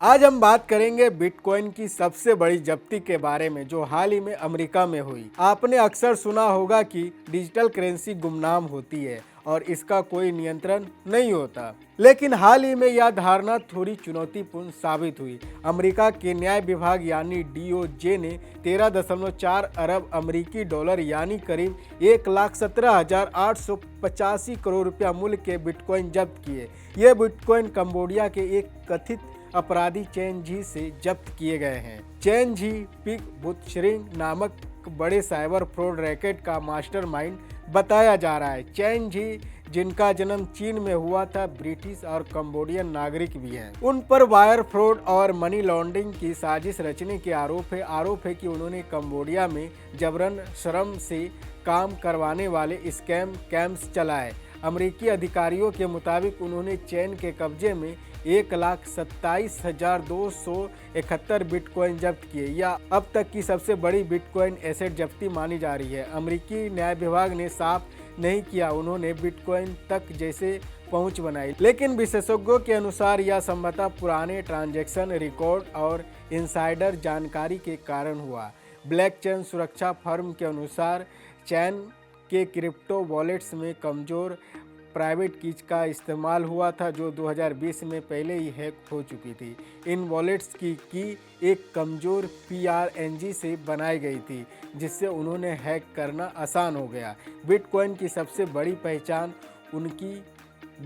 आज हम बात करेंगे बिटकॉइन की सबसे बड़ी जब्ती के बारे में जो हाल ही में अमेरिका में हुई। आपने अक्सर सुना होगा कि डिजिटल करेंसी गुमनाम होती है और इसका कोई नियंत्रण नहीं होता, लेकिन हाल ही में यह धारणा थोड़ी चुनौतीपूर्ण साबित हुई। अमेरिका के न्याय विभाग यानी DOJ ने 13.4 अरब अमेरिकी डॉलर यानी करीब 1,17,885 करोड़ रुपया मूल्य के बिटकॉइन जब्त किए। ये बिटकॉइन कंबोडिया के एक कथित अपराधी चेन झी से जब्त किए गए हैं। चेन झी पिग बुत्सरिंग नामक बड़े साइबर फ्रॉड रैकेट का मास्टरमाइंड बताया जा रहा है। चेन झी, जिनका जन्म चीन में हुआ था, ब्रिटिश और कंबोडियन नागरिक भी हैं। उन पर वायर फ्रॉड और मनी लॉन्ड्रिंग की साजिश रचने के आरोप है कि उन्होंने कंबोडिया में जबरन श्रम से काम करवाने वाले स्कैम कैंप्स चलाए। अमेरिकी अधिकारियों के मुताबिक उन्होंने चेन के कब्जे में 1,27,271 बिटकॉइन जब्त किए। यह अब तक की सबसे बड़ी बिटकॉइन एसेट जब्ती मानी जा रही है। अमेरिकी न्याय विभाग ने साफ नहीं किया उन्होंने बिटकॉइन तक जैसे पहुंच बनाई, लेकिन विशेषज्ञों के अनुसार यह संभवतः पुराने ट्रांजैक्शन रिकॉर्ड और इनसाइडर जानकारी के कारण हुआ। ब्लॉकचेन सुरक्षा फर्म के अनुसार चेन के क्रिप्टो वॉलेट्स में कमज़ोर प्राइवेट कीज का इस्तेमाल हुआ था जो 2020 में पहले ही हैक हो चुकी थी। इन वॉलेट्स की एक कमज़ोर PRNG से बनाई गई थी जिससे उन्होंने हैक करना आसान हो गया। बिटकॉइन की सबसे बड़ी पहचान उनकी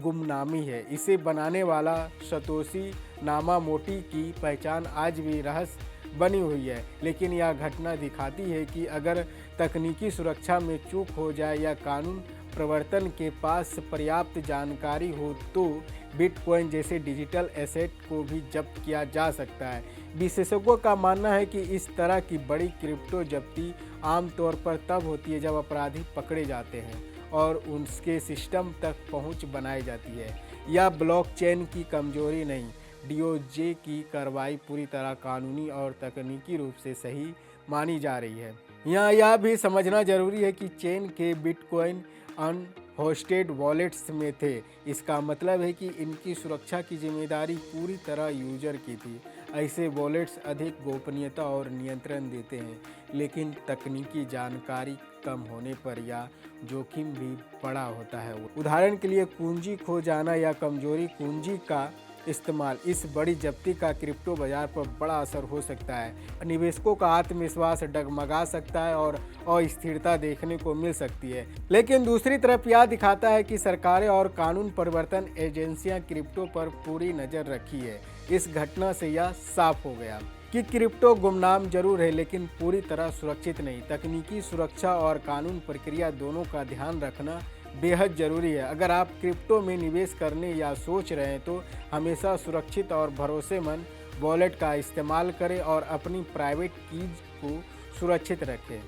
गुमनामी है। इसे बनाने वाला सतोशी नाकामोटो की पहचान आज भी रहस्य बनी हुई है, लेकिन यह घटना दिखाती है कि अगर तकनीकी सुरक्षा में चूक हो जाए या कानून प्रवर्तन के पास पर्याप्त जानकारी हो तो बिटकॉइन जैसे डिजिटल एसेट को भी जब्त किया जा सकता है। विशेषज्ञों का मानना है कि इस तरह की बड़ी क्रिप्टो जब्ती आमतौर पर तब होती है जब अपराधी पकड़े जाते हैं और उनके सिस्टम तक पहुंच बनाई जाती है। यह ब्लॉकचेन की कमजोरी नहीं, DOJ की कार्रवाई पूरी तरह कानूनी और तकनीकी रूप से सही मानी जा रही है। यहाँ यह भी समझना जरूरी है कि चेन के बिटकॉइन अनहोस्टेड वॉलेट्स में थे। इसका मतलब है कि इनकी सुरक्षा की जिम्मेदारी पूरी तरह यूजर की थी। ऐसे वॉलेट्स अधिक गोपनीयता और नियंत्रण देते हैं, लेकिन तकनीकी जानकारी कम होने पर यह जोखिम भी बड़ा होता है। उदाहरण के लिए कुंजी खो जाना या कमजोरी कुंजी का इस्तेमाल। इस बड़ी जब्ती का क्रिप्टो बाजार पर बड़ा असर हो सकता है। निवेशकों का आत्मविश्वास डगमगा सकता है और अस्थिरता देखने को मिल सकती है। लेकिन दूसरी तरफ यह दिखाता है कि सरकारें और कानून प्रवर्तन एजेंसियां क्रिप्टो पर पूरी नज़र रखी है। इस घटना से यह साफ हो गया कि क्रिप्टो गुमनाम जरूर है, लेकिन पूरी तरह सुरक्षित नहीं। तकनीकी सुरक्षा और कानून प्रक्रिया दोनों का ध्यान रखना बेहद ज़रूरी है। अगर आप क्रिप्टो में निवेश करने या सोच रहे हैं तो हमेशा सुरक्षित और भरोसेमंद वॉलेट का इस्तेमाल करें और अपनी प्राइवेट कीज को सुरक्षित रखें।